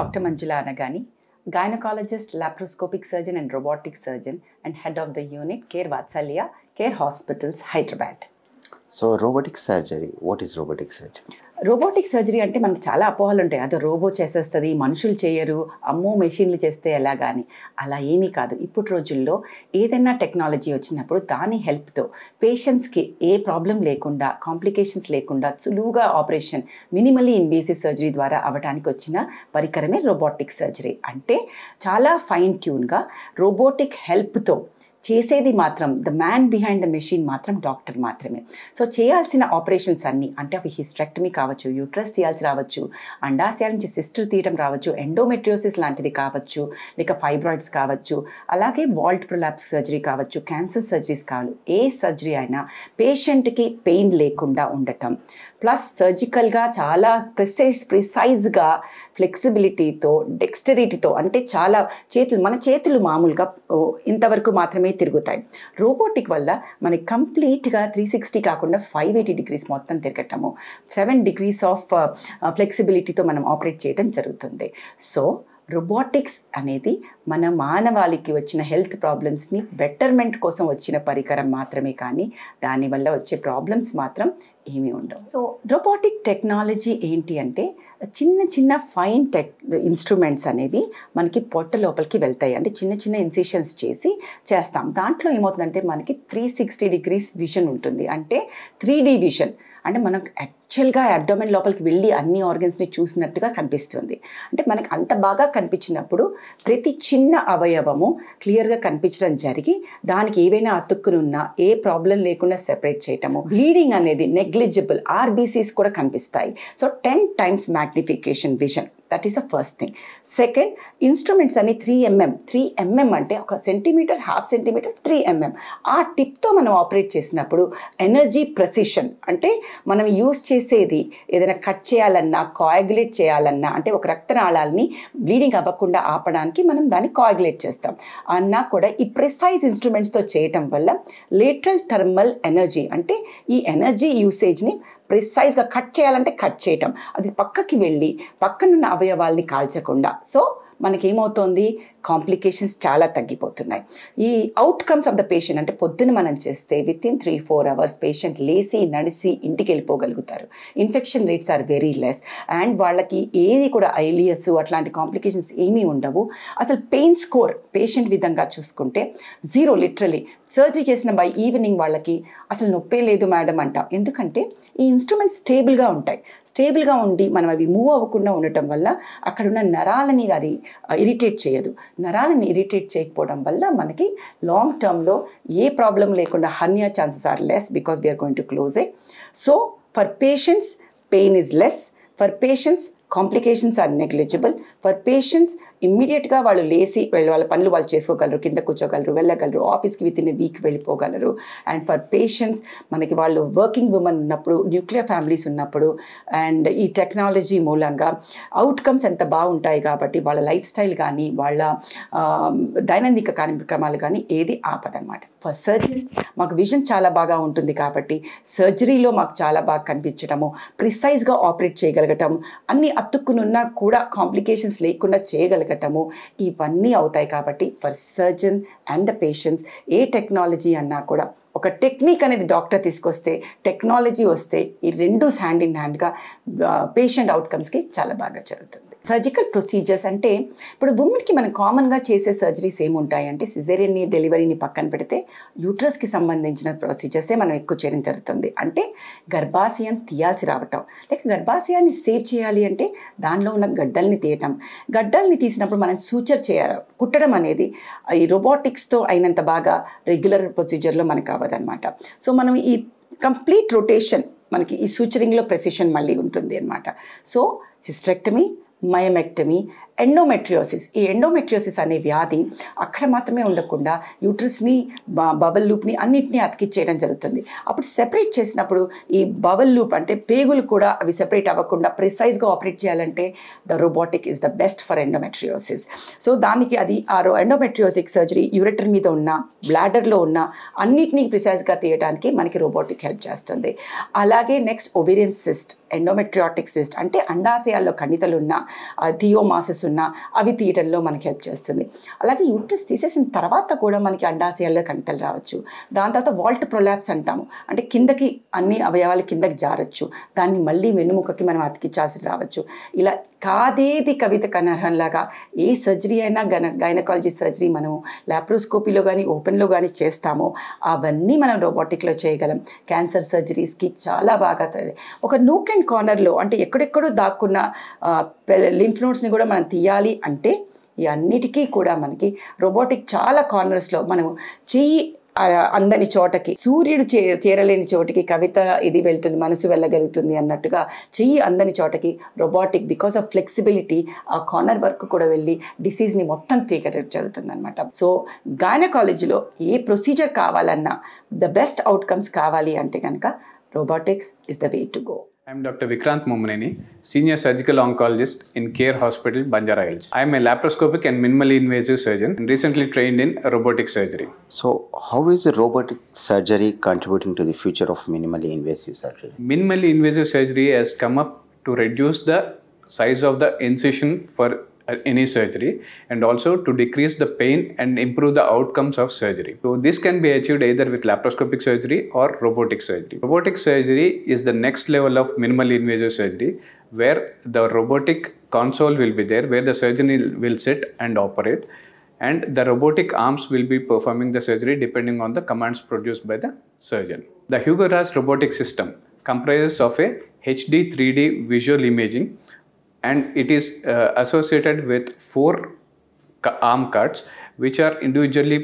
Dr. Manjula Anagani, gynecologist, laparoscopic surgeon and robotic surgeon and head of the unit Care Vatsalya, Care Hospitals, Hyderabad. So robotic surgery, what is robotic surgery? Robotic surgery అంటే మనకు చాలా అపోహలు ఉంటాయి. అది robo చేసేస్తుంది, మనుషులు చేయరు, అమ్మో మెషిన్లు చేస్తే ఎలాగా అని. అలా ఏమీ కాదు. ఇప్పుడు రోజుల్లో ఏదైనా టెక్నాలజీ వచ్చినప్పుడు దాని హెల్ప్తో పేషెంట్స్కి ఏ ప్రాబ్లం లేకుండా, కాంప్లికేషన్స్ లేకుండా సులువుగా ఆపరేషన్ మినిమల్లీ ఇన్వేసివ్ సర్జరీ ద్వారా అవ్వడానికి వచ్చిన పరికరమే రోబోటిక్ సర్జరీ. అంటే చాలా ఫైన్ ట్యూన్గా రోబోటిక్ హెల్ప్తో చేసేది మాత్రం the man behind the machine మాత్రం డాక్టర్ మాత్రమే. సో చేయాల్సిన ఆపరేషన్స్ అన్నీ, అంటే అవి హిస్టెక్టమీ కావచ్చు, యూట్రస్ తీయాల్సి రావచ్చు, అండాశయాల నుంచి సిస్టర్ తీయడం రావచ్చు, ఎండోమెట్రియోసిస్ లాంటిది కావచ్చు, లేక ఫైబ్రాయిడ్స్ కావచ్చు, అలాగే వాల్ట్ ప్రొలాప్స్ సర్జరీ కావచ్చు, క్యాన్సర్ సర్జరీస్ కావాలి. ఏ సర్జరీ అయినా పేషెంట్కి పెయిన్ లేకుండా ఉండటం, ప్లస్ సర్జికల్గా చాలా ప్రిసైజ్గా ఫ్లెక్సిబిలిటీతో, డెక్స్టరిటీతో, అంటే చాలా మన చేతులు మామూలుగా ఇంతవరకు మాత్రమే తిరుగుతాయి. రోబోటిక్ వల్ల మనకి కంప్లీట్గా 360 కాకుండా 580 డిగ్రీస్ మొత్తం తిరగటము, 7 డిగ్రీస్ ఆఫ్ ఫ్లెక్సిబిలిటీతో మనం ఆపరేట్ చేయడం జరుగుతుంది. సో రోబోటిక్స్ అనేది మన మానవాళికి వచ్చిన హెల్త్ ప్రాబ్లమ్స్ని బెటర్మెంట్ కోసం వచ్చిన పరికరం మాత్రమే, కానీ దానివల్ల వచ్చే ప్రాబ్లమ్స్ మాత్రం ఏమీ ఉండవు. సో రోబోటిక్ టెక్నాలజీ ఏంటి అంటే చిన్న చిన్న ఫైన్ ఇన్స్ట్రుమెంట్స్ అనేవి మనకి పొట్ట లోపలికి వెళ్తాయి. అంటే చిన్న చిన్న ఇన్సిషన్స్ చేస్తాం. దాంట్లో ఏమవుతుందంటే మనకి 360 డిగ్రీస్ విజన్ ఉంటుంది. అంటే 3D విజన్. అంటే మనం యాక్చువల్గా అబ్డోమెన్ లోపలికి వెళ్ళి అన్ని ఆర్గన్స్ని చూసినట్టుగా కనిపిస్తుంది. అంటే మనకి అంత బాగా కనిపించినప్పుడు ప్రతి చిన్న అవయవము క్లియర్గా కనిపించడం జరిగి దానికి ఏవైనా అతుక్కుని ఉన్నా ఏ ప్రాబ్లం లేకుండా సెపరేట్ చేయటము, బ్లీడింగ్ అనేది నెగ్లిజిబుల్, RBCs కూడా కనిపిస్తాయి. So 10 times magnification vision, that is the first thing. Second, instruments అన్ని 3mm అంటే 1 సెంటీమీటర్, 1/2 సెంటీమీటర్, 3mm. ఆ టిప్తో మనం ఆపరేట్ చేసినప్పుడు ఎనర్జీ ప్రెసిషన్, అంటే మనం యూజ్ చేసేది ఏదైనా కట్ చేయాలన్నా, కోయాగులేట్ చేయాలన్నా, అంటే ఒక రక్తనాళాలని బ్లీడింగ్ అవ్వకుండా ఆపడానికి మనం దాన్ని కోయాగులేట్ చేస్తాం అన్నా కూడా ఈ ప్రిసైజ్ ఇన్స్ట్రుమెంట్స్తో చేయటం వల్ల లేటరల్ థర్మల్ ఎనర్జీ, అంటే ఈ ఎనర్జీ యూసేజ్ని ప్రిసైజ్గా కట్ చేయాలంటే కట్ చేయటం, అది పక్కకి వెళ్ళి పక్కనున్న అవయవాల్ని కాల్చకుండా. సో మనకేమవుతోంది, కాంప్లికేషన్స్ చాలా తగ్గిపోతున్నాయి. ఈ అవుట్కమ్స్ ఆఫ్ ద పేషెంట్, అంటే పొద్దున మనం చేస్తే వితిన్ 3-4 అవర్స్ పేషెంట్ లేచి నడిచి ఇంటికి వెళ్ళిపోగలుగుతారు. Infection rates are very less and వాళ్ళకి ఏది కూడా ఐలియస్ అట్లాంటి కాంప్లికేషన్స్ ఏమీ ఉండవు. అసలు పెయిన్ స్కోర్ పేషెంట్ విధంగా చూసుకుంటే 0, లిటరలీ. సర్జరీ చేసిన బై ఈవినింగ్ వాళ్ళకి అసలు నొప్పే లేదు మేడం అంట. ఎందుకంటే ఈ ఇన్స్ట్రుమెంట్స్ స్టేబుల్గా ఉంటాయి. స్టేబుల్గా ఉండి మనం అవి మూవ్ అవ్వకుండా ఉండటం వల్ల అక్కడున్న నరాలని అది ఇరిటేట్ చేయదు. నరాలను ఇరిటేట్ చేయకపోవడం వల్ల మనకి లాంగ్ టర్మ్లో ఏ ప్రాబ్లం లేకుండా hernia chances are less because we are going to close it. So for patients pain is less, for patients complications are negligible, for patients ఇమ్మీడియట్గా వాళ్ళు లేచి వాళ్ళ పనులు వాళ్ళు చేసుకోగలరు, కింద కూర్చోగలరు, వెళ్ళగలరు, ఆఫీస్కి వితిన్ వీక్ వెళ్ళిపోగలరు. అండ్ ఫర్ పేషెంట్స్ మనకి వాళ్ళు వర్కింగ్ ఉమెన్ ఉన్నప్పుడు, న్యూక్లియర్ ఫ్యామిలీస్ ఉన్నప్పుడు అండ్ ఈ టెక్నాలజీ మూలంగా అవుట్కమ్స్ ఎంత బాగుంటాయి కాబట్టి వాళ్ళ లైఫ్ స్టైల్ కానీ వాళ్ళ దైనందిక కార్యక్రమాలు కానీ ఏది ఆపదనమాట. ఫర్ సర్జన్స్ మాకు విజన్ చాలా బాగా ఉంటుంది కాబట్టి సర్జరీలో మాకు చాలా బాగా కనిపించడము, ప్రిసైజ్గా ఆపరేట్ చేయగలగటము, అన్ని అతుక్కునున్నా కూడా కాంప్లికేషన్స్ లేకుండా చేయగలగటము, ఇవన్నీ అవుతాయి. కాబట్టి for surgeon and the patients A technology అన్నా కూడా ఒక టెక్నిక్ అనేది డాక్టర్ తీసుకొస్తే, టెక్నాలజీ వస్తే ఈ రెండు హ్యాండ్ ఇన్ హ్యాండ్గా పేషెంట్ అవుట్కమ్స్కి చాలా బాగా జరుగుతుంది. సర్జికల్ ప్రొసీజర్స్ అంటే ఇప్పుడు ఉమెన్కి మనం కామన్గా చేసే సర్జరీస్ ఏముంటాయి అంటే సిజేరియన్ డెలివరీని పక్కన పెడితే యూట్రస్కి సంబంధించిన ప్రొసీజర్సే మనం ఎక్కువ చేయడం జరుగుతుంది. అంటే గర్భాశయం తీయాల్సి రావటం, లేక గర్భాశయాన్ని సేవ్ చేయాలి అంటే దానిలో ఉన్న గడ్డల్ని తీయటం. గడ్డల్ని తీసినప్పుడు మనం సూచర్ చేయాలి, కుట్టడం అనేది ఈ రోబోటిక్స్తో అయినంత బాగా రెగ్యులర్ ప్రొసీజర్లో మనకు అవ్వదన్నమాట. సో మనం ఈ కంప్లీట్ రొటేషన్ మనకి ఈ సూచరింగ్లో ప్రెసిషన్ మళ్ళీ ఉంటుంది అన్నమాట. సో హిస్టెక్టమీ, మయోమెక్టమీ, ఎండోమెట్రియోసిస్, ఈ ఎండోమెట్రియోసిస్ అనే వ్యాధి అక్కడ మాత్రమే ఉండకుండా యూట్రస్ని, బబల్ లూప్ని అన్నింటినీ అతికిచ్చేయడం జరుగుతుంది. అప్పుడు సెపరేట్ చేసినప్పుడు ఈ బబల్ లూప్ అంటే పేగులు కూడా అవి సెపరేట్ అవ్వకుండా ప్రిసైజ్గా ఆపరేట్ చేయాలంటే the robotic is the best for endometriosis. So దానికి అది ఆ ఎండోమెట్రియోసిక్ సర్జరీ యూరెటర్ మీద ఉన్న, బ్లాడర్లో ఉన్న అన్నిటినీ ప్రిసైజ్గా తీయడానికి మనకి రోబోటిక్ హెల్ప్ చేస్తుంది. అలాగే next ovarian cyst, endometriotic cyst అంటే అండాశయాల్లో కణితలు ఉన్న థియోమాసిస్ ఉన్నా అవి తీయటంలో మనకి హెల్ప్ చేస్తుంది. అలాగే యూట్రస్ తీసేసిన తర్వాత కూడా మనకి అండాశయాల్లో కణితలు రావచ్చు. దాని తర్వాత వాల్ట్ ప్రొలాప్స్ అంటాము, అంటే కిందకి అన్ని అవయవాలు కిందకి జారచ్చు, దాన్ని మళ్ళీ వెన్నుముకకి మనం అతికించాల్సి రావచ్చు. ఇలా కాదేది కవితకు అనర్హంలాగా ఏ సర్జరీ అయినా గైనకాలజీ సర్జరీ మనము లాప్రోస్కోపీలో కానీ ఓపెన్లో కానీ చేస్తామో అవన్నీ మనం రోబోటిక్లో చేయగలం. క్యాన్సర్ సర్జరీస్కి చాలా బాగా ఒక నూక్ అండ్ కార్నర్లో, అంటే ఎక్కడెక్కడో దాక్కున్న లింఫ్ నోడ్స్ని కూడా మనం తీయాలి అంటే ఈ అన్నిటికీ కూడా మనకి రోబోటిక్ చాలా కార్నర్స్లో మనం చెయ్యి అందని చోటకి, సూర్యుడు చేరలేని చోటికి కవిత ఇది వెళ్తుంది, మనసు వెళ్ళగలుగుతుంది అన్నట్టుగా చెయ్యి అందని చోటకి రోబోటిక్ బికాస్ ఆఫ్ ఫ్లెక్సిబిలిటీ ఆ కార్నర్ వరకు కూడా వెళ్ళి డిసీజ్ని మొత్తం తీయగలగడం జరుగుతుంది అనమాట. సో గైనకాలజీలో ఏ ప్రొసీజర్ కావాలన్నా ద బెస్ట్ అవుట్కమ్స్ కావాలి అంటే కనుక robotics is the way to go. I am Dr. Vikrant Mommaneni, Senior Surgical Oncologist in CARE Hospital, Banjara Hills. I am a laparoscopic and minimally invasive surgeon and recently trained in robotic surgery. So, how is robotic surgery contributing to the future of minimally invasive surgery? Minimally invasive surgery has come up to reduce the size of the incision for any surgery and also to decrease the pain and improve the outcomes of surgery. So this can be achieved either with laparoscopic surgery or robotic surgery. Robotic surgery is the next level of minimally invasive surgery where the robotic console will be there where the surgeon will sit and operate, and the robotic arms will be performing the surgery depending on the commands produced by the surgeon. The Hugo Ras robotic system comprises of a HD 3D visual imaging, and it is associated with 4 arm cuts which are individually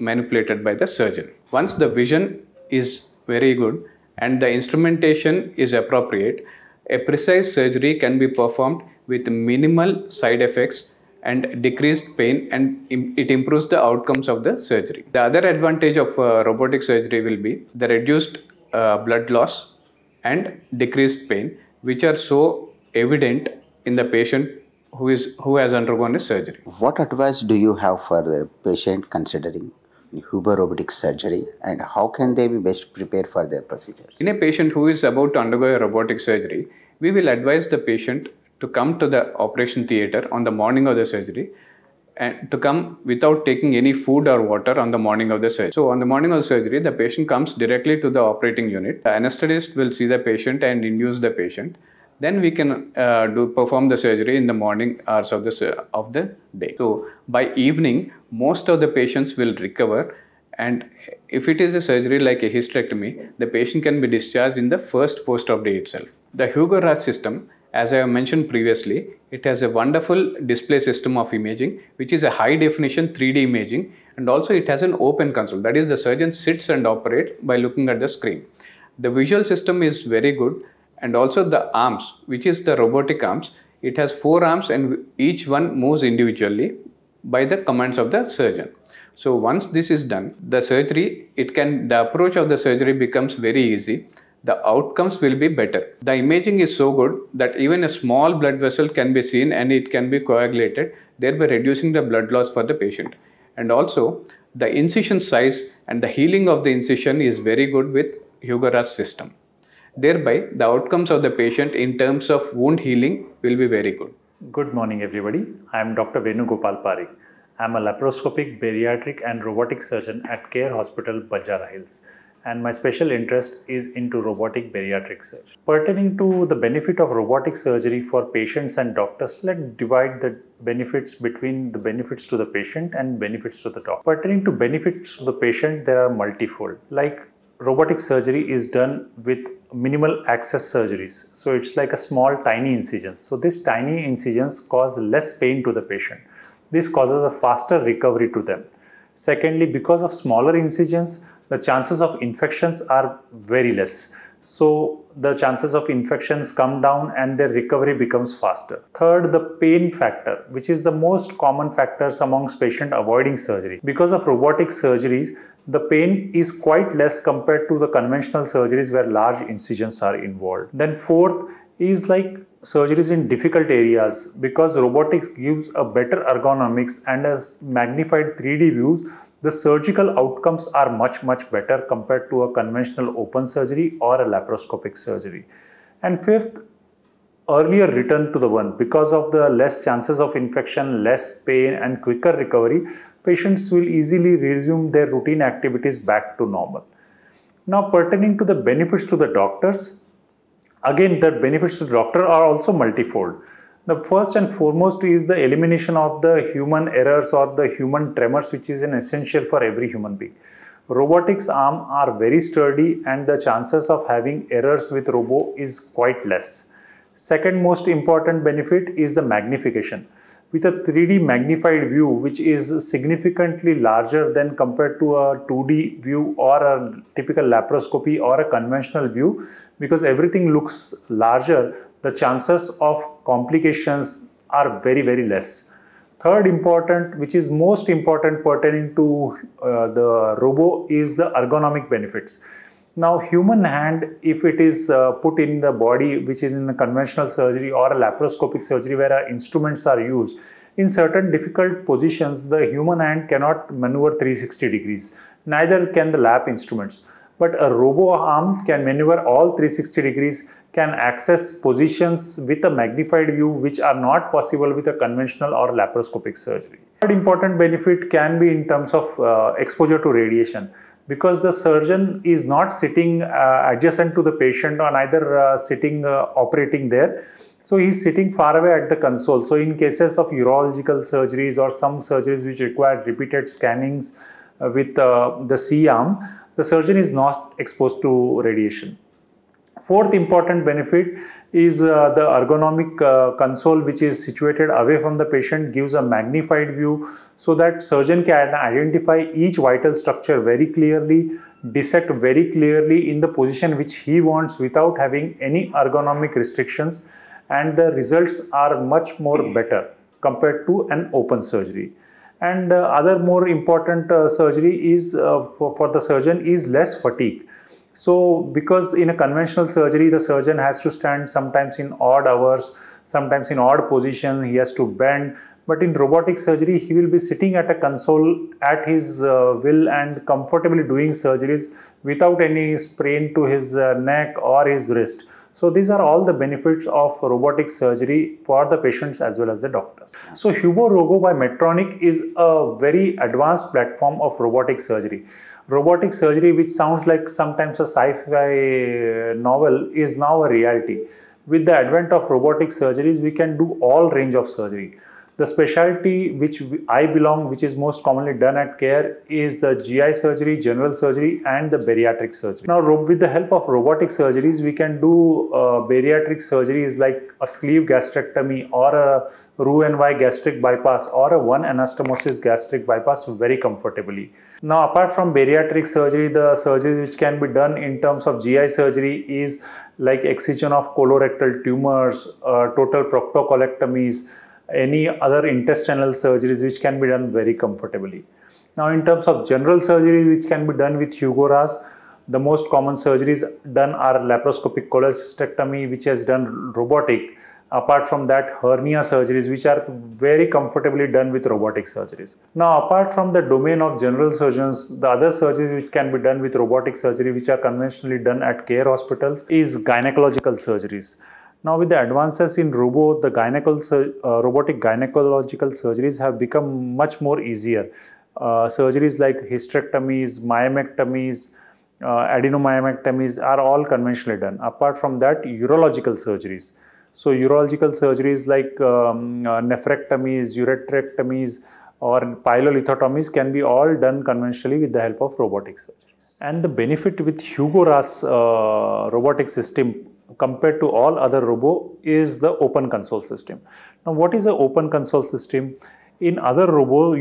manipulated by the surgeon. Once the vision is very good and the instrumentation is appropriate, a precise surgery can be performed with minimal side effects and decreased pain, and it improves the outcomes of the surgery. The other advantage of robotic surgery will be the reduced blood loss and decreased pain, which are so evident in the patient who has undergone a surgery. What advice do you have for the patient considering Huber robotic surgery, and how can they be best prepared for their procedures? In a patient who is about to undergo a robotic surgery, we will advise the patient to come to the operation theatre on the morning of the surgery and to come without taking any food or water on the morning of the surgery. So on the morning of the surgery, the patient comes directly to the operating unit. The anesthetist will see the patient and induce the patient. Then we can perform the surgery in the morning hours of the day. So by evening, most of the patients will recover, and if it is a surgery like a hysterectomy, the patient can be discharged in the first post-op day itself. The Hugo Ras system, as I have mentioned previously, it has a wonderful display system of imaging, which is a high definition 3D imaging, and also it has an open console. That is, the surgeon sits and operates by looking at the screen. The visual system is very good. And also the arms, which is the robotic arms, it has 4 arms and each one moves individually by the commands of the surgeon. So once this is done, the approach of the surgery becomes very easy. The outcomes will be better. The imaging is so good that even a small blood vessel can be seen and it can be coagulated, thereby reducing the blood loss for the patient. And also the incision size and the healing of the incision is very good with Hugo Ras system. Thereby, the outcomes of the patient in terms of wound healing will be very good. Good morning, everybody. I am Dr. Venugopal Parikh. I am a laparoscopic, bariatric and robotic surgeon at CARE Hospital, Banjara Hills. And my special interest is into robotic bariatric surgery. Pertaining to the benefit of robotic surgery for patients and doctors, let's divide the benefits between the benefits to the patient and benefits to the doctor. Pertaining to benefits to the patient, there are multifold. Like robotic surgery is done with minimal access surgeries. So it's like a small tiny incisions. So these tiny incisions cause less pain to the patient. This causes a faster recovery to them. Secondly, because of smaller incisions, the chances of infections are very less. So the chances of infections come down and their recovery becomes faster. Third, the pain factor, which is the most common factors amongst patients avoiding surgery. Because of robotic surgeries, the pain is quite less compared to the conventional surgeries where large incisions are involved. Then fourth is like surgeries in difficult areas. Because robotics gives a better ergonomics and as magnified 3D views, the surgical outcomes are much better compared to a conventional open surgery or a laparoscopic surgery. And fifth, earlier return to the one. Because of the less chances of infection, less pain and quicker recovery, patients will easily resume their routine activities back to normal. Now, pertaining to the benefits to the doctors, again, the benefits to the doctor are also multifold. The first and foremost is the elimination of the human errors or the human tremors, which is an essential for every human being. Robotics arm are very sturdy and the chances of having errors with robo is quite less. Second most important benefit is the magnification. With a 3D magnified view, which is significantly larger than compared to a 2D view or a typical laparoscopy or a conventional view, because everything looks larger, the chances of complications are very, very less. Third important, which is most important pertaining to the robo, is the ergonomic benefits. Now, human hand, if it is put in the body, which is in a conventional surgery or a laparoscopic surgery where instruments are used, in certain difficult positions, the human hand cannot maneuver 360 degrees. Neither can the lap instruments. But a robo arm can maneuver all 360 degrees, can access positions with a magnified view which are not possible with a conventional or laparoscopic surgery. Third important benefit can be in terms of exposure to radiation. Because the surgeon is not sitting adjacent to the patient or neither sitting operating there. So he is sitting far away at the console. So in cases of urological surgeries or some surgeries which require repeated scannings with the C-arm, the surgeon is not exposed to radiation. Fourth important benefit is the ergonomic console, which is situated away from the patient, gives a magnified view so that surgeon can identify each vital structure very clearly, dissect very clearly in the position which he wants without having any ergonomic restrictions, and the results are much more better compared to an open surgery. And other more important surgery is for the surgeon is less fatigue. So, because in a conventional surgery, the surgeon has to stand sometimes in odd hours, sometimes in odd position, he has to bend. But in robotic surgery, he will be sitting at a console at his will and comfortably doing surgeries without any sprain to his neck or his wrist. So, these are all the benefits of robotic surgery for the patients as well as the doctors. So, Hubo Robo by Medtronic is a very advanced platform of robotic surgery. Robotic surgery, which sounds like sometimes a sci-fi novel, is now a reality. With the advent of robotic surgeries, we can do all range of surgery. The specialty which I belong, which is most commonly done at CARE, is the GI surgery, general surgery and the bariatric surgery. Now, with the help of robotic surgeries, we can do bariatric surgeries like a sleeve gastrectomy or a Roux-en-Y gastric bypass or a one anastomosis gastric bypass very comfortably. Now, apart from bariatric surgery, the surgeries which can be done in terms of GI surgery is like excision of colorectal tumors, total proctocolectomies, any other intestinal surgeries which can be done very comfortably. Now, in terms of general surgery which can be done with Hugo RAS, the most common surgeries done are laparoscopic cholecystectomy, which is done robotic. Apart from that, hernia surgeries, which are very comfortably done with robotic surgeries. Now, apart from the domain of general surgeons, the other surgeries which can be done with robotic surgery, which are conventionally done at CARE hospitals, is gynecological surgeries. Now, with the advances in robo, the robotic gynecological surgeries have become much more easier. Surgeries like hysterectomies, myomectomies, adenomyomectomies are all conventionally done. Apart from that, urological surgeries. So, urological surgeries like nephrectomies, uretrectomies or pyelolithotomies can be all done conventionally with the help of robotic surgeries. And the benefit with Hugo RAS robotic system compared to all other robo is the open console system. Now, what is an open console system? In other robo,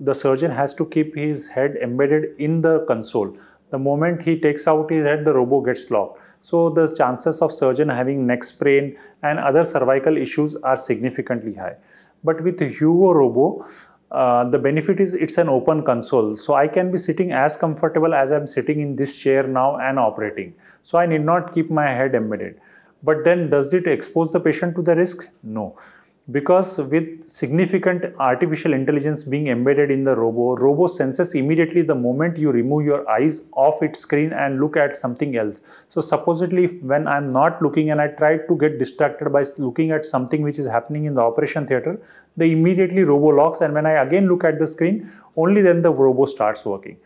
the surgeon has to keep his head embedded in the console. The moment he takes out his head, the robo gets locked. So, the chances of surgeon having neck sprain and other cervical issues are significantly high. But with Hugo Robo, the benefit is it's an open console. So, I can be sitting as comfortable as I'm sitting in this chair now and operating. So, I need not keep my head embedded. But then does it expose the patient to the risk? No. because with significant artificial intelligence being embedded in the robo senses immediately the moment you remove your eyes off its screen and look at something else. So supposedly when I'm not looking and I try to get distracted by looking at something which is happening in the operation theater, the immediately robo locks, and when I again look at the screen, only then the robo starts working.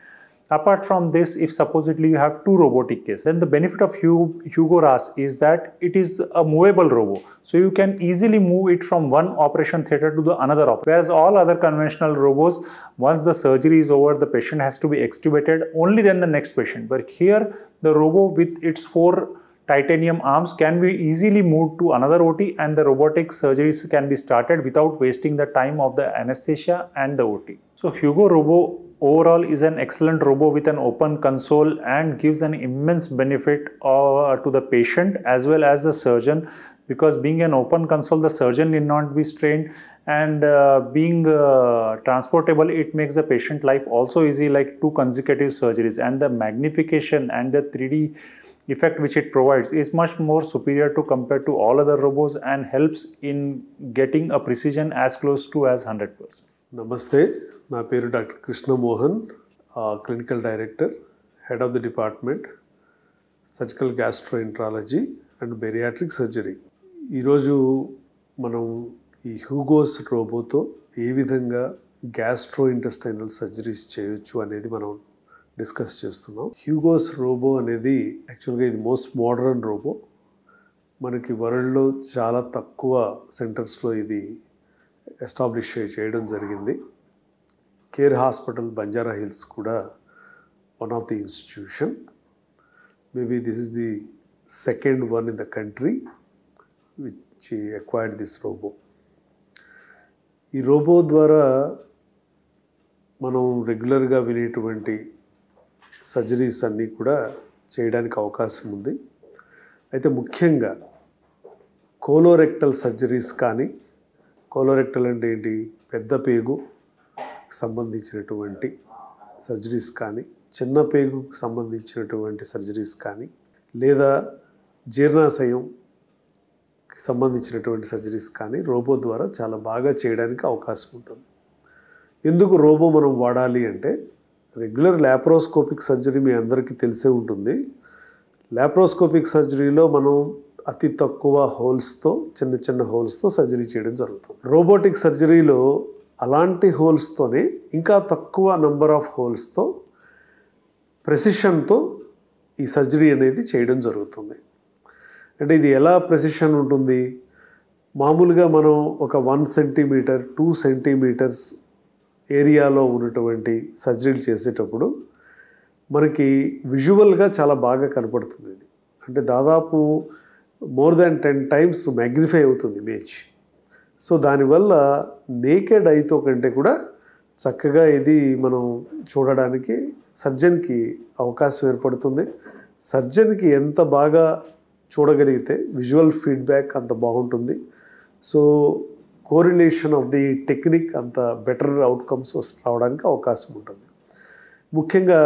Apart from this, if supposedly you have two robotic cases, then the benefit of Hugo RAS is that it is a movable robo. So you can easily move it from one operation theater to the another operation. Whereas all other conventional robos, once the surgery is over, the patient has to be extubated, only then the next patient. But here, the robo with its 4 titanium arms can be easily moved to another OT, and the robotic surgeries can be started without wasting the time of the anesthesia and the OT. So Hugo Robo overall is an excellent robo with an open console and gives an immense benefit to the patient as well as the surgeon, because being an open console, the surgeon need not be strained, and being transportable, it makes the patient life also easy, like 2 consecutive surgeries, and the magnification and the 3D effect which it provides is much more superior to compared to all other robos and helps in getting a precision as close to as 100%. నమస్తే, నా పేరు doctor Krishna Mohan, clinical director, head of the department surgical gastroenterology and bariatric surgery. ఈరోజు మనం ఈ హ్యూగోస్ రోబోతో ఏ విధంగా gastro intestinal surgeries చేయొచ్చు అనేది మనం డిస్కస్ చేస్తున్నాం. హ్యూగోస్ రోబో అనేది యాక్చువల్గా ఇది మోస్ట్ మోడర్న్ రోబో. మనకి వరల్డ్లో చాలా తక్కువ సెంటర్స్లో ఇది ఎస్టాబ్లిష్ చేయడం జరిగింది. కేర్ హాస్పిటల్ బంజారా హిల్స్ కూడా one of the institution. Maybe this is the second one in the country which acquired this robo. ఈ రోబో ద్వారా మనం రెగ్యులర్గా వినేటువంటి సర్జరీస్ అన్నీ కూడా చేయడానికి అవకాశం ఉంది. అయితే ముఖ్యంగా కోలోరెక్టల్ సర్జరీస్ కానీ, కోలోరెక్టల్ అంటే ఏంటి, పెద్ద పేగు సంబంధించినటువంటి సర్జరీస్ కానీ, చిన్న పేగుకు సంబంధించినటువంటి సర్జరీస్ కానీ, లేదా జీర్ణాశయంకి సంబంధించినటువంటి సర్జరీస్ కానీ రోబో ద్వారా చాలా బాగా చేయడానికి అవకాశం ఉంటుంది. ఎందుకు రోబో మనం వాడాలి అంటే, రెగ్యులర్ ల్యాప్రోస్కోపిక్ సర్జరీ మీ అందరికీ తెలిసే ఉంటుంది. ల్యాప్రోస్కోపిక్ సర్జరీలో మనం అతి తక్కువ హోల్స్తో, చిన్న చిన్న హోల్స్తో సర్జరీ చేయడం జరుగుతుంది. రోబోటిక్ సర్జరీలో అలాంటి హోల్స్తోనే ఇంకా తక్కువ నంబర్ ఆఫ్ హోల్స్తో ప్రెసిషన్తో ఈ సర్జరీ అనేది చేయడం జరుగుతుంది. అంటే ఇది ఎలా ప్రెసిషన్ ఉంటుంది, మామూలుగా మనం ఒక 1 సెంటీమీటర్ 2 సెంటీమీటర్స్ ఏరియాలో ఉన్నటువంటి సర్జరీలు చేసేటప్పుడు మనకి విజువల్గా చాలా బాగా కనపడుతుంది. ఇది అంటే దాదాపు మోర్ దాన్ 10 టైమ్స్ మ్యాగ్నిఫై అవుతుంది ఇమేజ్. సో దానివల్ల నేకెడ్ ఐతో కంటే కూడా చక్కగా ఇది మనం చూడడానికి సర్జన్కి అవకాశం ఏర్పడుతుంది. సర్జన్కి ఎంత బాగా చూడగలిగితే విజువల్ ఫీడ్బ్యాక్ అంత బాగుంటుంది. So correlation of the technique అంత బెటర్ అవుట్కమ్స్ రావడానికి అవకాశం ఉంటుంది. ముఖ్యంగా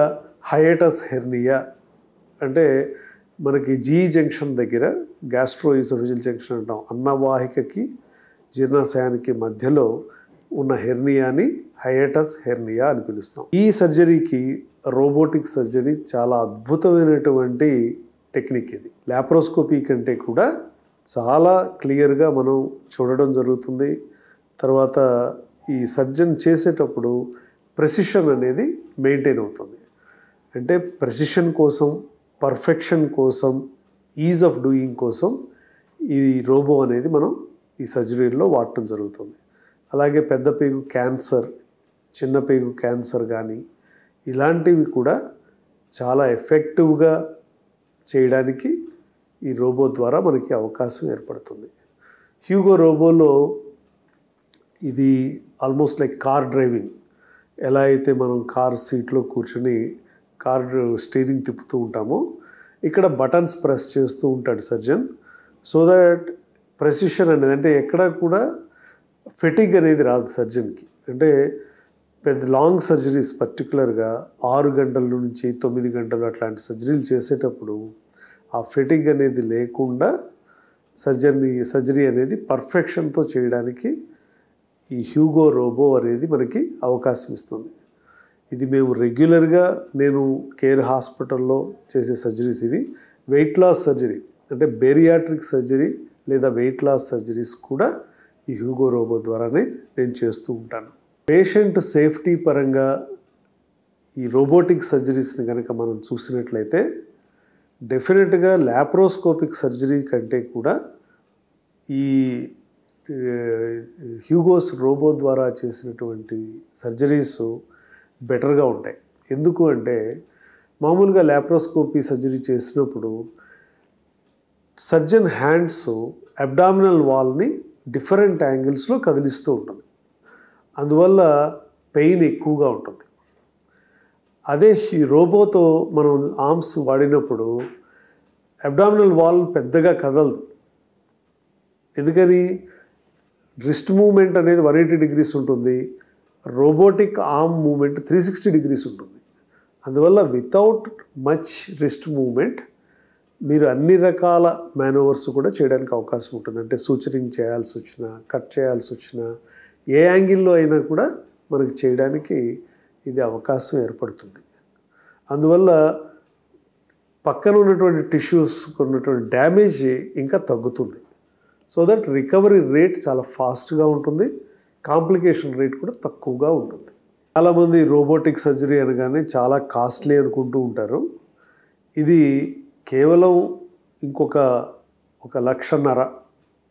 హైయటస్ హెర్నియా అంటే మనకి జీ జంక్షన్ దగ్గర, గ్యాస్ట్రోఇసోఫేజియల్ జంక్షన్ అంటాం, అన్నవాహికకి జీర్ణాశయానికి మధ్యలో ఉన్న హెర్నియాని హైయటస్ హెర్నియా అని పిలుస్తాం. ఈ సర్జరీకి రోబోటిక్ సర్జరీ చాలా అద్భుతమైనటువంటి టెక్నిక్. ఇది ల్యాప్రోస్కోపీ కంటే కూడా చాలా క్లియర్గా మనం చూడడం జరుగుతుంది. తర్వాత ఈ సర్జన్ చేసేటప్పుడు ప్రెసిషన్ అనేది మెయింటైన్ అవుతుంది. అంటే ప్రెసిషన్ కోసం, పర్ఫెక్షన్ కోసం, ఈజ్ ఆఫ్ డూయింగ్ కోసం ఈ రోబో అనేది మనం ఈ సర్జరీలో వాడటం జరుగుతుంది. అలాగే పెద్ద పేగు క్యాన్సర్, చిన్న పేగు క్యాన్సర్ కానీ ఇలాంటివి కూడా చాలా ఎఫెక్టివ్గా చేయడానికి ఈ రోబో ద్వారా మనకి అవకాశం ఏర్పడుతుంది. హ్యూగో రోబోలో ఇది ఆల్మోస్ట్ లైక్ కార్ డ్రైవింగ్. ఎలా అయితే మనం కార్ సీట్లో కూర్చొని కార్ స్టీరింగ్ తిప్పుతూ ఉంటామో, ఇక్కడ బటన్స్ ప్రెస్ చేస్తూ ఉంటాడు సర్జన్. సో దట్ ప్రెసిషన్ అనేది, అంటే ఎక్కడ కూడా ఫెటిగ్ అనేది రాదు సర్జన్కి. అంటే పెద్ద లాంగ్ సర్జరీస్ పర్టికులర్గా 6 గంటల నుంచి 9 గంటలు అట్లాంటి సర్జరీలు చేసేటప్పుడు ఆ ఫెటిగ్ అనేది లేకుండా సర్జరీ అనేది పర్ఫెక్షన్తో చేయడానికి ఈ హ్యూగో రోబో అనేది మనకి అవకాశం ఇస్తుంది. ఇది మేము రెగ్యులర్గా నేను కేర్ హాస్పిటల్లో చేసే సర్జరీస్ ఇవి. వెయిట్ లాస్ సర్జరీ అంటే బేరియాట్రిక్ సర్జరీ లేదా వెయిట్ లాస్ సర్జరీస్ కూడా ఈ హ్యూగో రోబో ద్వారానే నేను చేస్తూ ఉంటాను. పేషెంట్ సేఫ్టీ పరంగా ఈ రోబోటిక్ సర్జరీస్ని కనుక మనం చూసినట్లయితే డెఫినెట్గా ల్యాప్రోస్కోపిక్ సర్జరీ కంటే కూడా ఈ హ్యూగోస్ రోబో ద్వారా చేసినటువంటి సర్జరీస్ బెటర్గా ఉంటాయి. ఎందుకు అంటే మామూలుగా ల్యాప్రోస్కోపీ సర్జరీ చేసినప్పుడు సర్జన్ హ్యాండ్స్ అబ్డామినల్ వాల్ని డిఫరెంట్ యాంగిల్స్లో కదిలిస్తూ ఉంటుంది. అందువల్ల పెయిన్ ఎక్కువగా ఉంటుంది. అదే ఈ రోబోతో మనం ఆర్మ్స్ వాడినప్పుడు అబ్డామినల్ వాల్ పెద్దగా కదలదు. ఎందుకని? రిస్ట్ మూమెంట్ అనేది 180 degrees ఉంటుంది. రోబోటిక్ ఆర్మ్ మూమెంట్ 360 degrees ఉంటుంది. అందువల్ల వితౌట్ మచ్ రిస్ట్ మూమెంట్ మీరు అన్ని రకాల మేనోవర్స్ కూడా చేయడానికి అవకాశం ఉంటుంది. అంటే సూచరింగ్ చేయాల్సి వచ్చినా, కట్ చేయాల్సి వచ్చినా, ఏ యాంగిల్లో అయినా కూడా మనకి చేయడానికి ఇది అవకాశం ఏర్పడుతుంది. అందువల్ల పక్కన ఉన్నటువంటి టిష్యూస్ ఉన్నటువంటి డ్యామేజ్ ఇంకా తగ్గుతుంది. సో దట్ రికవరీ రేట్ చాలా ఫాస్ట్గా ఉంటుంది, కాంప్లికేషన్ రేట్ కూడా తక్కువగా ఉంటుంది. చాలామంది రోబోటిక్ సర్జరీ అనగానే చాలా కాస్ట్లీ అనుకుంటూ ఉంటారు. ఇది కేవలం ఇంకొక 1.5 లక్ష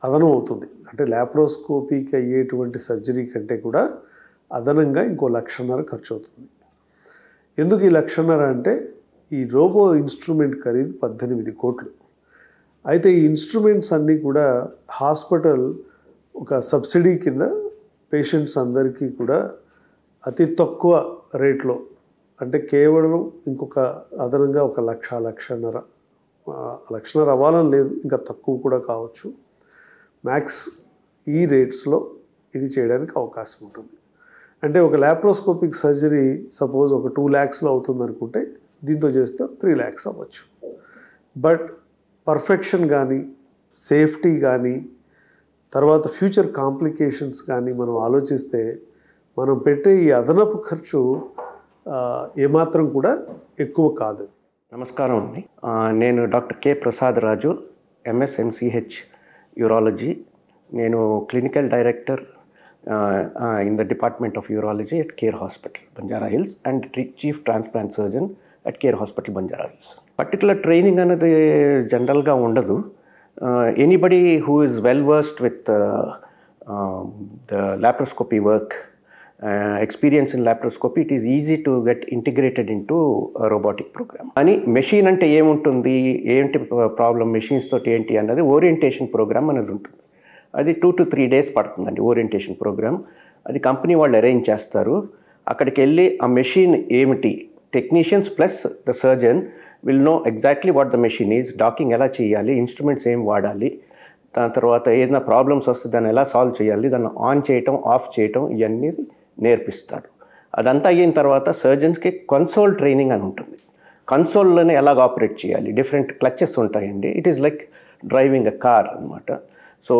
అదనం అవుతుంది. అంటే ల్యాప్రోస్కోపీకి అయ్యేటువంటి సర్జరీ కంటే కూడా అదనంగా ఇంకో 1.5 లక్ష ఖర్చు అవుతుంది. ఎందుకు ఈ 1.5 లక్ష అంటే ఈ రోబో ఇన్స్ట్రుమెంట్ ఖరీదు 18 కోట్లు. అయితే ఈ ఇన్స్ట్రుమెంట్స్ అన్నీ కూడా హాస్పిటల్ ఒక సబ్సిడీ కింద పేషెంట్స్ అందరికీ కూడా అతి తక్కువ రేట్లో, అంటే కేవలం ఇంకొక అదనంగా 1 లక్ష, 1.5 లక్షన్నర అవ్వాలని లేదు, ఇంకా తక్కువ కూడా కావచ్చు. మ్యాక్స్ ఈ రేట్స్లో ఇది చేయడానికి అవకాశం ఉంటుంది. అంటే ఒక ల్యాప్రోస్కోపిక్ సర్జరీ సపోజ్ ఒక 2 lakhsలో అవుతుంది అనుకుంటే దీంతో చేస్తే 3 lakhs అవ్వచ్చు. బట్ పర్ఫెక్షన్ కానీ, సేఫ్టీ కానీ, తర్వాత ఫ్యూచర్ కాంప్లికేషన్స్ కానీ మనం ఆలోచిస్తే మనం పెట్టే ఈ అదనపు ఖర్చు ఏమాత్రం కూడా ఎక్కువ కాదు. నమస్కారం అండి. నేను డాక్టర్ కె ప్రసాద్ రాజు, MS MCH యూరాలజీ. నేను clinical director in the department of urology at care hospital Banjara hills and chief transplant surgeon at care hospital Banjara hills. Particular training అనేది జనరల్గా ఉండదు. Anybody who is well versed with the laparoscopy work, experience in laparoscopy, it is easy to get integrated into a robotic program. అని machine అంటే ఏముంటుంది, ఏంటి problem, machines తోటి ఏంటి అన్నది ఓరియంటేషన్ ప్రోగ్రామ్ అనేది ఉంటుంది. అది 2 to 3 days పడుతుందండి ఓరియంటేషన్ ప్రోగ్రామ్. అది కంపెనీ వాళ్ళు అరేంజ్ చేస్తారు. అక్కడికి వెళ్ళి ఆ మెషిన్ ఏమిటి, technicians plus the surgeon will know exactly what the machine is, docking ఎలా చేయాలి, ఇన్స్ట్రుమెంట్స్ ఏం వాడాలి, దాని తర్వాత ఏదైనా ప్రాబ్లమ్స్ వస్తే దాన్ని ఎలా సాల్వ్ చేయాలి, దాన్ని ఆన్ చేయటం, ఆఫ్ చేయటం, ఇవన్నీ నేర్పిస్తారు. అదంతా అయిన తర్వాత సర్జన్స్కి కన్సోల్ ట్రైనింగ్ అని ఉంటుంది. కన్సోల్లోనే ఎలాగ ఆపరేట్ చేయాలి, డిఫరెంట్ క్లచెస్ ఉంటాయండి. It is like driving a car అనమాట. So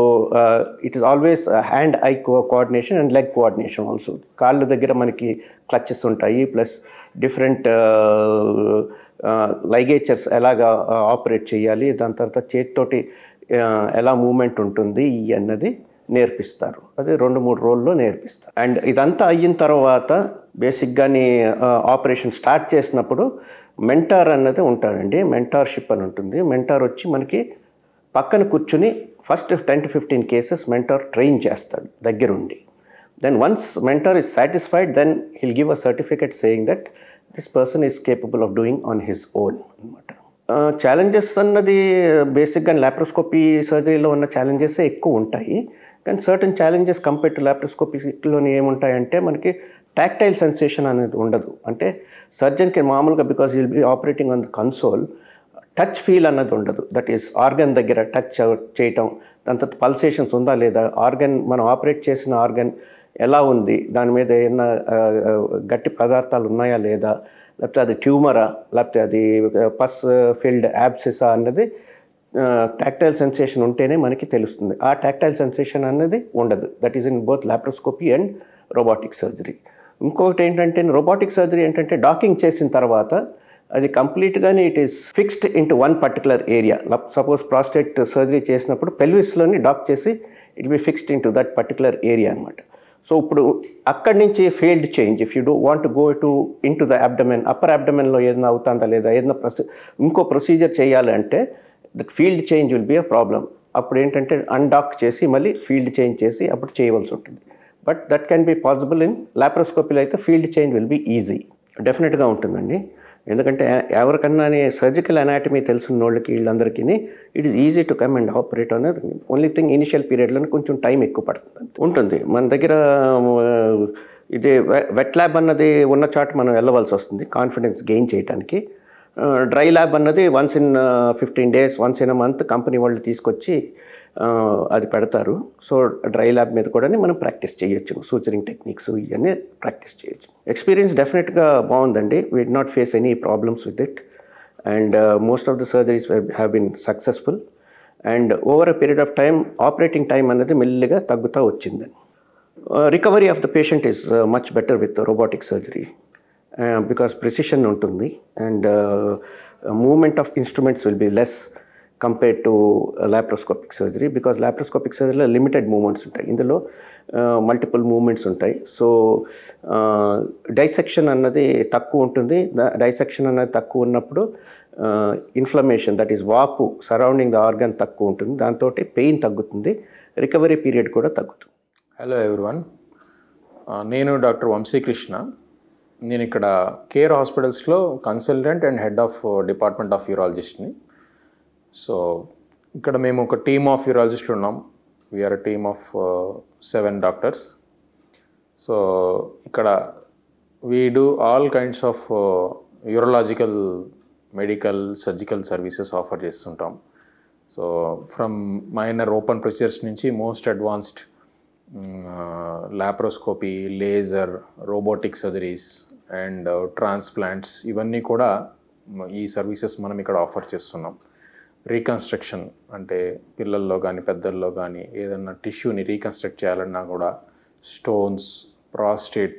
it is always hand eye coordination and leg coordination also. కాళ్ళ దగ్గర మనకి క్లచెస్ ఉంటాయి, ప్లస్ డిఫరెంట్ లైగేచర్స్ ఎలాగా ఆపరేట్ చేయాలి, దాని తర్వాత చేతితోటి ఎలా మూమెంట్ ఉంటుంది అన్నది నేర్పిస్తారు. అది 2-3 రోజుల్లో నేర్పిస్తారు. అండ్ ఇదంతా అయిన తర్వాత బేసిక్గాని ఆపరేషన్ స్టార్ట్ చేసినప్పుడు మెంటార్ అన్నది ఉంటాడండి. మెంటార్షిప్ అని ఉంటుంది. మెంటార్ వచ్చి మనకి పక్కన కూర్చుని first 10 to 15 cases mentor train చేస్తాడు దగ్గరుండి. Then once mentor is satisfied, then he'll give a certificate saying that this person is capable of doing on his own అనమాట. ఛాలెంజెస్ అన్నది బేసిక్గా లాప్రోస్కోపీ సర్జరీలో ఉన్న ఛాలెంజెస్ ఎక్కువ ఉంటాయి. కానీ సర్టన్ ఛాలెంజెస్ కంపేర్ టు లాప్రోస్కోపీలోని ఏముంటాయంటే మనకి టాక్టైల్ సెన్సేషన్ అనేది ఉండదు. అంటే సర్జన్కి మామూలుగా because will be operating on the console, touch feel అన్నది ఉండదు. దట్ ఈస్ ఆర్గన్ దగ్గర టచ్ చేయటం, దాని తర్వాత పల్సేషన్స్ ఉందా లేదా, ఆర్గన్ మనం ఆపరేట్ చేసిన ఆర్గన్ ఎలా ఉంది, దాని మీద ఏమైనా గట్టి పదార్థాలు ఉన్నాయా లేదా, లేకపోతే అది ట్యూమరా, లేకపోతే అది పస్ ఫిల్డ్ యాబ్సిసా అన్నది టాక్టైల్ సెన్సేషన్ ఉంటేనే మనకి తెలుస్తుంది. ఆ టాక్టైల్ సెన్సేషన్ అనేది ఉండదు. That is in both laparoscopy and robotic surgery. ఇంకొకటి ఏంటంటే రోబోటిక్ సర్జరీ ఏంటంటే డాకింగ్ చేసిన తర్వాత అది కంప్లీట్గానే it is fixed into one particular area. Suppose prostate surgery చేసినప్పుడు పెల్విస్లోని డాక్ చేసి it be fixed into that particular area అనమాట. సో ఇప్పుడు అక్కడి నుంచి failed change, if you do want to go into the abdomen, upper అబ్డమెన్లో ఏదైనా అవుతుందా లేదా, ఏదైనా ఇంకో ప్రొసీజర్ చేయాలి అంటే that field change will be a problem. అప్పుడు ఏంటంటే అన్డాక్ చేసి మళ్ళీ ఫీల్డ్ చేంజ్ చేసి అప్పుడు చేయవలసి ఉంటుంది. But that can be possible in లాప్రోస్కోపీలో అయితే field change will be easy. డెఫినెట్గా ఉంటుందండి. ఎందుకంటే ఎవరికన్నా సర్జికల్ అనాటమీ తెలిసిన వాళ్ళకి వీళ్ళందరికీ it is easy to come and operate అనేది. ఓన్లీ థింగ్ ఇనిషియల్ పీరియడ్లోనే కొంచెం టైం ఎక్కువ పడుతుంది ఉంటుంది. మన దగ్గర ఇది వెట్ ల్యాబ్ అన్నది ఉన్న చోట మనం వెళ్ళవలసి వస్తుంది కాన్ఫిడెన్స్ గెయిన్ చేయడానికి. డ్రై ల్యాబ్ అన్నది once in 15 days, once in a month company వాళ్ళు తీసుకొచ్చి అది పెడతారు. సో డ్రై ల్యాబ్ మీద కూడా మనం ప్రాక్టీస్ చేయొచ్చు, సూచరింగ్ టెక్నిక్స్ ఇవన్నీ ప్రాక్టీస్ చేయొచ్చు. ఎక్స్పీరియన్స్ డెఫినెట్గా బాగుందండి. We did not face any problems with it and most of the surgeries have been successful and over a period of time operating time అనేది మెల్లిగా తగ్గుతూ వచ్చిందని. Recovery of the patient is much better with robotic surgery because precision ఉంటుంది and movement of instruments will be less compared to laparoscopic surgery because laparoscopic సర్జరీలో limited movements ఉంటాయి, ఇందులో multiple movements ఉంటాయి. So dissection అన్నది తక్కువ ఉంటుంది. Dissection అన్నది తక్కువ ఉన్నప్పుడు ఇన్ఫ్లమేషన్ దట్ ఈస్ వాపు సరౌండింగ్ ద ఆర్గన్ తక్కువ ఉంటుంది, దాంతో పెయిన్ తగ్గుతుంది, రికవరీ పీరియడ్ కూడా తగ్గుతుంది. హలో ఎవ్రీవన్, నేను డాక్టర్ వంశీకృష్ణ. నేను ఇక్కడ కేర్ హాస్పిటల్స్లో consultant and head of department of యూరాలజిస్ట్ని. సో ఇక్కడ మేము ఒక టీమ్ ఆఫ్ యూరాలజిస్టులు ఉన్నాం. We are a team of 7 doctors. So ఇక్కడ we do all kinds of urological, medical, surgical services offer చేస్తుంటాం. So from minor open procedures నుంచి most advanced laparoscopy, laser, robotic surgeries and transplants ఇవన్నీ కూడా ఈ services మనం ఇక్కడ ఆఫర్ చేస్తున్నాం. Reconstruction అంటే పిల్లల్లో కానీ పెద్దల్లో కానీ ఏదన్నా టిష్యూని రీకన్స్ట్రక్ట్ చేయాలన్నా కూడా, స్టోన్స్, ప్రాస్టేట్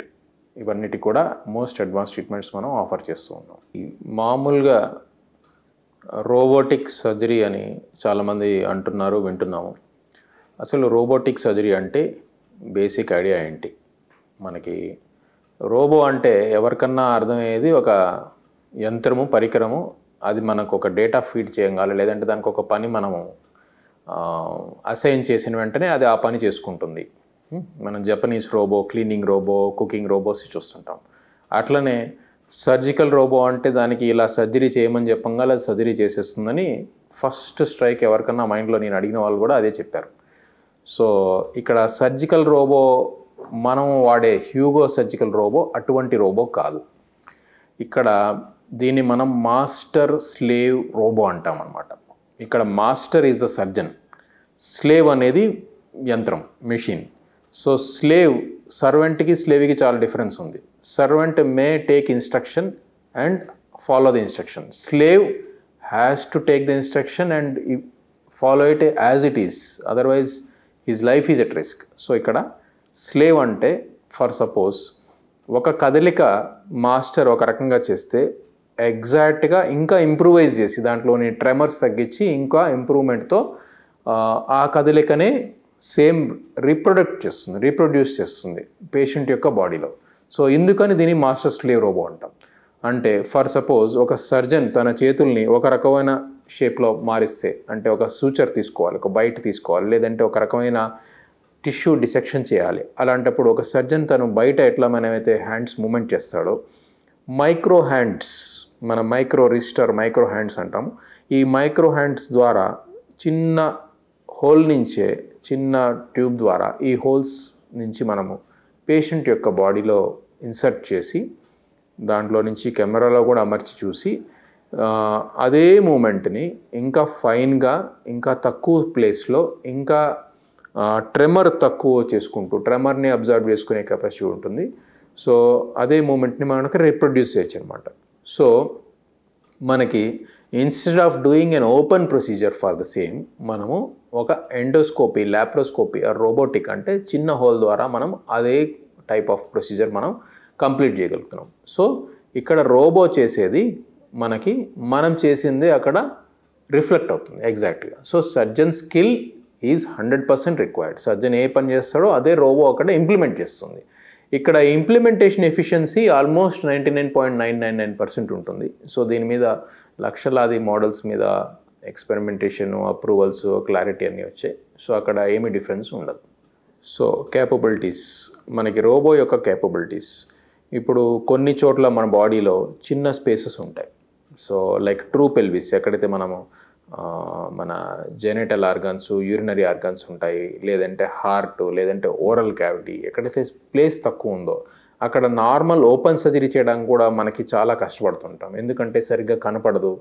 ఇవన్నిటి కూడా మోస్ట్ అడ్వాన్స్ ట్రీట్మెంట్స్ మనం ఆఫర్ చేస్తూ ఉన్నాం. మామూలుగా రోబోటిక్ సర్జరీ అని చాలామంది అంటున్నారు, వింటున్నాము. అసలు రోబోటిక్ సర్జరీ అంటే బేసిక్ ఐడియా ఏంటి? మనకి రోబో అంటే ఎవరికన్నా అర్థమయ్యేది ఒక యంత్రము, పరికరము. అది మనకు ఒక డేటా ఫీడ్ చేయగాలి, లేదంటే దానికి ఒక పని మనము అసైన్ చేసిన వెంటనే అది ఆ పని చేసుకుంటుంది. మనం Japanese robo, cleaning robo, cooking robos చూస్తుంటాం. అట్లనే సర్జికల్ రోబో అంటే దానికి ఇలా సర్జరీ చేయమని చెప్పంగా అది సర్జరీ చేసేస్తుందని ఫస్ట్ స్ట్రైక్ ఎవరికన్నా మైండ్లో నేను అడిగిన వాళ్ళు కూడా అదే చెప్పారు. సో ఇక్కడ సర్జికల్ రోబో మనం వాడే హ్యూగో సర్జికల్ రోబో అటువంటి రోబో కాదు. ఇక్కడ దీన్ని మనం మాస్టర్ స్లేవ్ రోబో అంటాం అన్నమాట. ఇక్కడ master is the surgeon, slave అనేది యంత్రం, మెషిన్. సో స్లేవ్, సర్వెంట్కి స్లేవ్కి చాలా డిఫరెన్స్ ఉంది. Servant may take instruction and follow the instruction. Slave has to take the instruction and follow it as it is, otherwise his life is at risk. So ఇక్కడ slave అంటే for suppose ఒక కదలిక master ఒక రకంగా చేస్తే ఎగ్జాక్ట్గా ఇంకా improvise చేసి దాంట్లోని ట్రెమర్స్ తగ్గించి ఇంకా ఇంప్రూవ్మెంట్తో ఆ కదలికనే సేమ్ రీప్రొడ్యూస్ చేస్తుంది పేషెంట్ యొక్క బాడీలో. సో ఇందుకని దీన్ని మాస్టర్ స్లేవ్ రోబో అంటాం. అంటే ఫర్ సపోజ్ ఒక సర్జన్ తన చేతుల్ని ఒక రకమైన షేప్లో మారిస్తే, అంటే ఒక సూచర్ తీసుకోవాలి, ఒక బైట్ తీసుకోవాలి, లేదంటే ఒక రకమైన టిష్యూ డిసెక్షన్ చేయాలి. అలాంటప్పుడు ఒక సర్జన్ తను బయట ఎట్లా మనమైతే హ్యాండ్స్ మూమెంట్ చేస్తాడో, మైక్రో హ్యాండ్స్, మన మైక్రో రిజిస్టర్, మైక్రో హ్యాండ్స్ అంటాము. ఈ మైక్రో హ్యాండ్స్ ద్వారా చిన్న హోల్ నుంచే, చిన్న ట్యూబ్ ద్వారా ఈ హోల్స్ నుంచి మనము పేషెంట్ యొక్క బాడీలో ఇన్సర్ట్ చేసి దాంట్లో నుంచి కెమెరాలో కూడా అమర్చి చూసి అదే మూమెంట్ని ఇంకా ఫైన్గా, ఇంకా తక్కువ ప్లేస్లో, ఇంకా ట్రెమర్ తక్కువ చేసుకుంటూ, ట్రెమర్ని అబ్జర్వ్ చేసుకునే కెపాసిటీ ఉంటుంది. సో అదే మూమెంట్ని మనకి రీప్రొడ్యూస్ చేయొచ్చు అనమాట. సో మనకి instead of doing an open procedure for the same మనము ఒక ఎండోస్కోపీ, లాప్రోస్కోపీ రోబోటిక్ అంటే చిన్న హోల్ ద్వారా మనం అదే టైప్ ఆఫ్ ప్రొసీజర్ మనం కంప్లీట్ చేయగలుగుతున్నాం. సో ఇక్కడ రోబో చేసేది మనకి మనం చేసిందే అక్కడ రిఫ్లెక్ట్ అవుతుంది ఎగ్జాక్ట్గా. So surgeon skill is 100% required. Surgeon ఏ పని చేస్తాడో అదే రోబో అక్కడ ఇంప్లిమెంట్ చేస్తుంది. ఇక్కడ ఇంప్లిమెంటేషన్ ఎఫిషియన్సీ ఆల్మోస్ట్ 99.999% ఉంటుంది. సో దీని మీద లక్షలాది మోడల్స్ మీద ఎక్స్పెరిమెంటేషన్, అప్రూవల్స్, క్లారిటీ అన్నీ వచ్చాయి. సో అక్కడ ఏమీ డిఫరెన్స్ ఉండదు. సో క్యాపబిలిటీస్, మనకి రోబో యొక్క క్యాపబిలిటీస్, ఇప్పుడు కొన్ని చోట్ల మన బాడీలో చిన్న స్పేసెస్ ఉంటాయి. సో లైక్ ట్రూ పెల్విస్, ఎక్కడైతే మనము మన జెనిటల్ ఆర్గన్స్, యూరినరీ ఆర్గన్స్ ఉంటాయి, లేదంటే హార్ట్, లేదంటే ఓరల్ క్యావిటీ, ఎక్కడైతే ప్లేస్ తక్కువ ఉందో అక్కడ నార్మల్ ఓపెన్ సర్జరీ చేయడానికి కూడా మనకి చాలా కష్టపడుతుంటాం. ఎందుకంటే సరిగ్గా కనపడదు.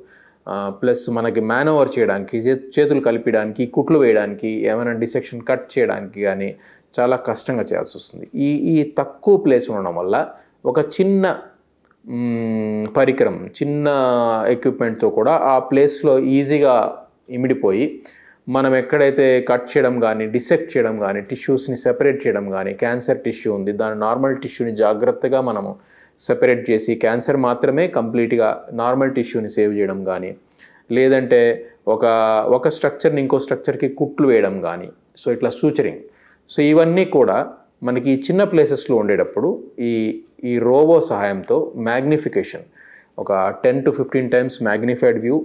ప్లస్ మనకి మ్యానోవర్ చేయడానికి, చేతులు కలిపడానికి, కుట్లు వేయడానికి, ఏమైనా డిసెక్షన్ కట్ చేయడానికి కానీ చాలా కష్టంగా చేయాల్సి వస్తుంది. ఈ తక్కువ ప్లేస్ ఉండడం వల్ల ఒక చిన్న పరికరం, చిన్న ఎక్విప్మెంట్తో కూడా ఆ ప్లేస్లో ఈజీగా ఇమిడిపోయి మనం ఎక్కడైతే కట్ చేయడం కానీ, డిసెక్ట్ చేయడం కానీ, టిష్యూస్ని సెపరేట్ చేయడం కానీ, క్యాన్సర్ టిష్యూ ఉంది దాని నార్మల్ టిష్యూని జాగ్రత్తగా మనము సెపరేట్ చేసి క్యాన్సర్ మాత్రమే కంప్లీట్గా నార్మల్ టిష్యూని సేవ్ చేయడం కానీ, లేదంటే ఒక స్ట్రక్చర్ని ఇంకో స్ట్రక్చర్కి కుట్లు వేయడం కానీ, సో ఇట్లా సూచరింగ్. సో ఇవన్నీ కూడా మనకి చిన్న ప్లేసెస్లో ఉండేటప్పుడు ఈ రోబో సహాయంతో మ్యాగ్నిఫికేషన్, ఒక 10 to 15 times magnified view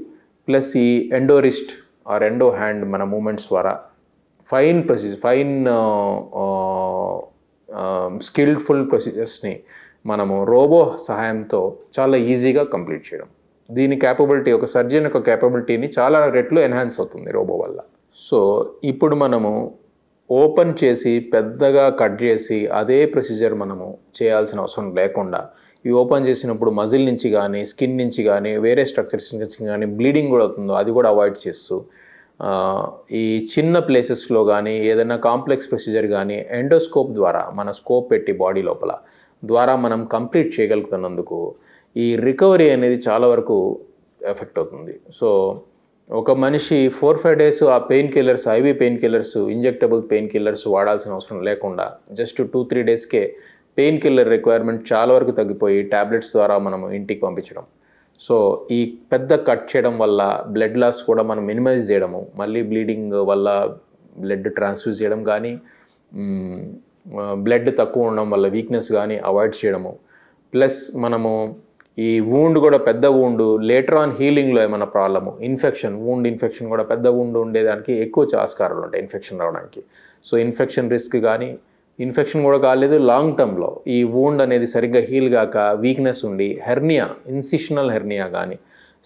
plus ఈ ఎండోరిస్ట్ ఆర్ ఎండో హ్యాండ్ మన మూమెంట్స్ ద్వారా ఫైన్ స్కిల్ఫుల్ ప్రొసీజర్స్ని మనము రోబో సహాయంతో చాలా ఈజీగా కంప్లీట్ చేయడం. దీని క్యాపబిలిటీ, ఒక సర్జన్ యొక్క క్యాపబిలిటీని చాలా రెట్లు ఎన్హాన్స్ అవుతుంది రోబో వల్ల. సో ఇప్పుడు మనము ఓపెన్ చేసి పెద్దగా కట్ చేసి అదే ప్రొసీజర్ మనము చేయాల్సిన అవసరం లేకుండా ఈ ఓపెన్ చేసినప్పుడు మజిల్ నుంచి కానీ, స్కిన్ నుంచి కానీ, వేరే స్ట్రక్చర్స్ నుంచి కానీ బ్లీడింగ్ కూడా అవుతుందో అది కూడా అవాయిడ్ చేస్తూ ఈ చిన్న ప్లేసెస్లో కానీ ఏదైనా కాంప్లెక్స్ ప్రొసీజర్ కానీ ఎండోస్కోప్ ద్వారా మన స్కోప్ పెట్టి బాడీ లోపల ద్వారా మనం కంప్లీట్ చేయగలుగుతున్నందుకు ఈ రికవరీ అనేది చాలా వరకు ఎఫెక్ట్ అవుతుంది. సో ఒక మనిషి 4-5 days ఆ pain killers, ivy pain killers, injectable pain killers వాడాల్సిన అవసరం లేకుండా జస్ట్ 2-3 daysకే పెయిన్ కిల్లర్ రిక్వైర్మెంట్ చాలా వరకు తగ్గిపోయి ట్యాబ్లెట్స్ ద్వారా మనము ఇంటికి పంపించడం. సో ఈ పెద్ద కట్ చేయడం వల్ల బ్లడ్ లాస్ కూడా మనం మినిమైజ్ చేయడము, మళ్ళీ బ్లీడింగ్ వల్ల బ్లడ్ ట్రాన్స్ఫ్యూజ్ చేయడం కానీ, బ్లడ్ తక్కువ ఉండడం వల్ల వీక్నెస్ కానీ అవాయిడ్ చేయడము, ప్లస్ మనము ఈ వూండ్ కూడా పెద్ద వూండ్ లేటర్ ఆన్ హీలింగ్లో ఏమైనా ప్రాబ్లము, వూండ్ ఇన్ఫెక్షన్ కూడా పెద్ద వూండ్ ఉండేదానికి ఎక్కువ ఆస్కారాలు ఉంటాయి ఇన్ఫెక్షన్ రావడానికి. సో ఇన్ఫెక్షన్ రిస్క్ కానీ, ఇన్ఫెక్షన్ కూడా కాలేదు లాంగ్ టర్మ్లో ఈ వూండ్ అనేది సరిగ్గా హీల్ కాక వీక్నెస్ ఉండి హెర్నియా, ఇన్సిషనల్ హెర్నియా కానీ,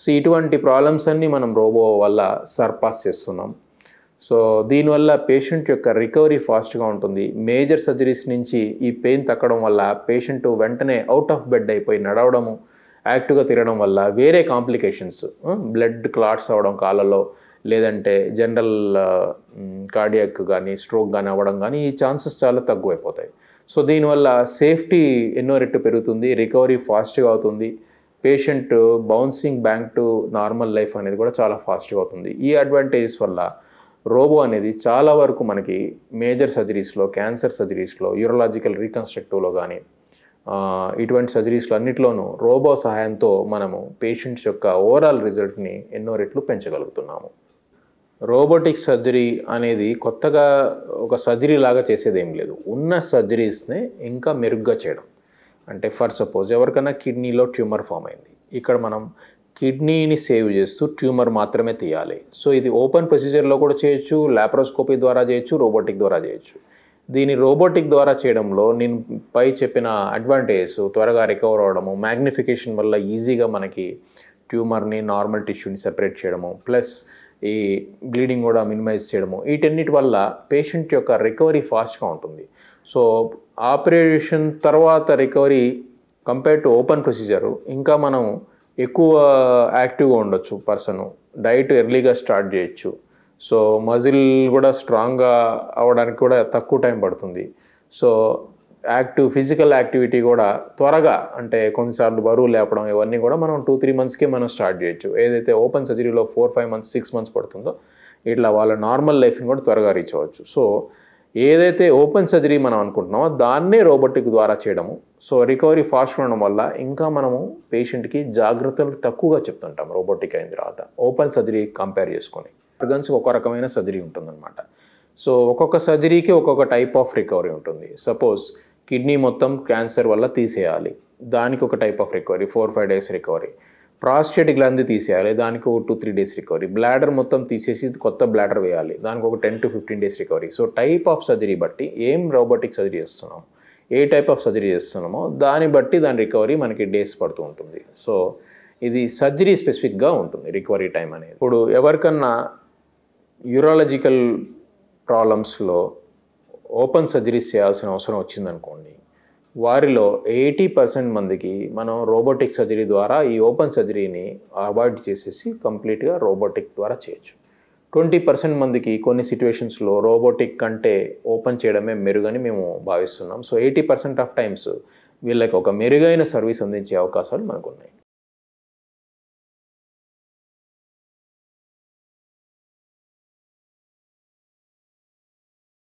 సో ఇటువంటి ప్రాబ్లమ్స్ అన్నీ మనం రోబో వల్ల సర్పాస్ చేస్తున్నాం. సో దీనివల్ల పేషెంట్ యొక్క రికవరీ ఫాస్ట్గా ఉంటుంది. మేజర్ సర్జరీస్ నుంచి ఈ పెయిన్ తగ్గడం వల్ల పేషెంట్ వెంటనే అవుట్ ఆఫ్ బెడ్ అయిపోయి నడవడము, యాక్టివ్గా తిరగడం వల్ల వేరే కాంప్లికేషన్స్, బ్లడ్ క్లాట్స్ అవ్వడం కాళ్ళలో, లేదంటే జనరల్ కార్డియాక్ కానీ, స్ట్రోక్ కానీ అవ్వడం కానీ ఈ ఛాన్సెస్ చాలా తక్కువైపోతాయి. సో దీనివల్ల సేఫ్టీ ఎన్నో రెట్టు పెరుగుతుంది, రికవరీ ఫాస్ట్గా అవుతుంది, patient bouncing back to normal life అనేది కూడా చాలా ఫాస్ట్గా అవుతుంది. ఈ అడ్వాంటేజెస్ వల్ల రోబో అనేది చాలా వరకు మనకి మేజర్ సర్జరీస్లో, క్యాన్సర్ సర్జరీస్లో, యూరలాజికల్ రీకన్స్ట్రక్టివ్లో కానీ ఇటువంటి సర్జరీస్లో అన్నిట్లోనూ రోబో సహాయంతో మనము పేషెంట్స్ యొక్క ఓవరాల్ రిజల్ట్ని ఎన్నో రెట్లు పెంచగలుగుతున్నాము. రోబోటిక్ సర్జరీ అనేది కొత్తగా ఒక సర్జరీ లాగా చేసేదేం లేదు. ఉన్న సర్జరీస్నే ఇంకా మెరుగ్గా చేయడం. అంటే ఫర్ సపోజ్ ఎవరికైనా కిడ్నీలో ట్యూమర్ ఫామ్ అయింది, ఇక్కడ మనం కిడ్నీని సేవ్ చేస్తూ ట్యూమర్ మాత్రమే తీయాలి. సో ఇది ఓపెన్ ప్రొసీజర్లో కూడా చేయొచ్చు, లాప్రోస్కోపీ ద్వారా చేయొచ్చు, రోబోటిక్ ద్వారా చేయొచ్చు. దీని రోబోటిక్ ద్వారా చేయడంలో నేను పై చెప్పిన అడ్వాంటేజెస్, త్వరగా రికవర్ అవ్వడము, మ్యాగ్నిఫికేషన్ వల్ల ఈజీగా మనకి ట్యూమర్ని, నార్మల్ టిష్యూని సెపరేట్ చేయడము, ప్లస్ ఈ బ్లీడింగ్ కూడా మినిమైజ్ చేయడము, వీటన్నిటి వల్ల పేషెంట్ యొక్క రికవరీ ఫాస్ట్గా ఉంటుంది. సో ఆపరేషన్ తర్వాత recovery compare to open procedure ఇంకా మనం ఎక్కువ యాక్టివ్గా ఉండొచ్చు. పర్సను డైట్ ఎర్లీగా స్టార్ట్ చేయొచ్చు. సో మజిల్ కూడా స్ట్రాంగ్గా అవ్వడానికి కూడా తక్కువ టైం పడుతుంది. సో ఫిజికల్ యాక్టివిటీ కూడా త్వరగా, అంటే కొన్నిసార్లు బరువు లేపడం ఇవన్నీ కూడా మనం 2-3 మంత్స్కే మనం స్టార్ట్ చేయొచ్చు. ఏదైతే ఓపెన్ సర్జరీలో 4-5 మంత్స్ 6 మంత్స్ పడుతుందో ఇట్లా వాళ్ళ నార్మల్ లైఫ్ని కూడా త్వరగా రీచ్ అవ్వచ్చు. సో ఏదైతే ఓపెన్ సర్జరీ మనం అనుకుంటున్నామో దాన్నే రోబోటిక్ ద్వారా చేయడము. సో రికవరీ ఫాస్ట్ ఉండడం వల్ల ఇంకా మనము పేషెంట్కి జాగ్రత్తలు తక్కువగా చెప్తుంటాం రోబోటిక్ అయిన తర్వాత ఓపెన్ సర్జరీ కంపేర్ చేసుకొని. ఆర్గన్స్కి ఒక రకమైన సర్జరీ ఉంటుందన్నమాట. సో ఒక్కొక్క సర్జరీకి ఒక్కొక్క టైప్ ఆఫ్ రికవరీ ఉంటుంది. సపోజ్ కిడ్నీ మొత్తం క్యాన్సర్ వల్ల తీసేయాలి, దానికి ఒక type of recovery 4-5 days recovery. Prostate gland తీసేయాలి, దానికి ఒక 2-3 డేస్ రికవరీ. బ్లాడర్ మొత్తం తీసేసి కొత్త బ్లాడర్ వేయాలి, దానికి ఒక 10-15 days recovery. So type of surgery బట్టి ఏం రోబోటిక్ సర్జరీ చేస్తున్నాం, ఏ టైప్ ఆఫ్ సర్జరీ చేస్తున్నామో దాన్ని బట్టి దాని రికవరీ మనకి డేస్ పడుతూ ఉంటుంది. సో ఇది సర్జరీ స్పెసిఫిక్గా ఉంటుంది రికవరీ టైం అనేది. ఇప్పుడు ఎవరికన్నా యూరాలజికల్ ప్రాబ్లమ్స్లో ఓపెన్ సర్జరీస్ చేయాల్సిన అవసరం వచ్చిందనుకోండి, వారిలో 80% మందికి మనం రోబోటిక్ సర్జరీ ద్వారా ఈ ఓపెన్ సర్జరీని అవాయిడ్ చేసేసి కంప్లీట్గా రోబోటిక్ ద్వారా చేయొచ్చు. 20% మందికి కొన్ని సిచ్యువేషన్స్లో రోబోటిక్ కంటే ఓపెన్ చేయడమే మెరుగని మేము భావిస్తున్నాం. సో 80% ఆఫ్ టైమ్స్ వీళ్ళకి ఒక మెరుగైన సర్వీస్ అందించే అవకాశాలు మనకు ఉన్నాయి.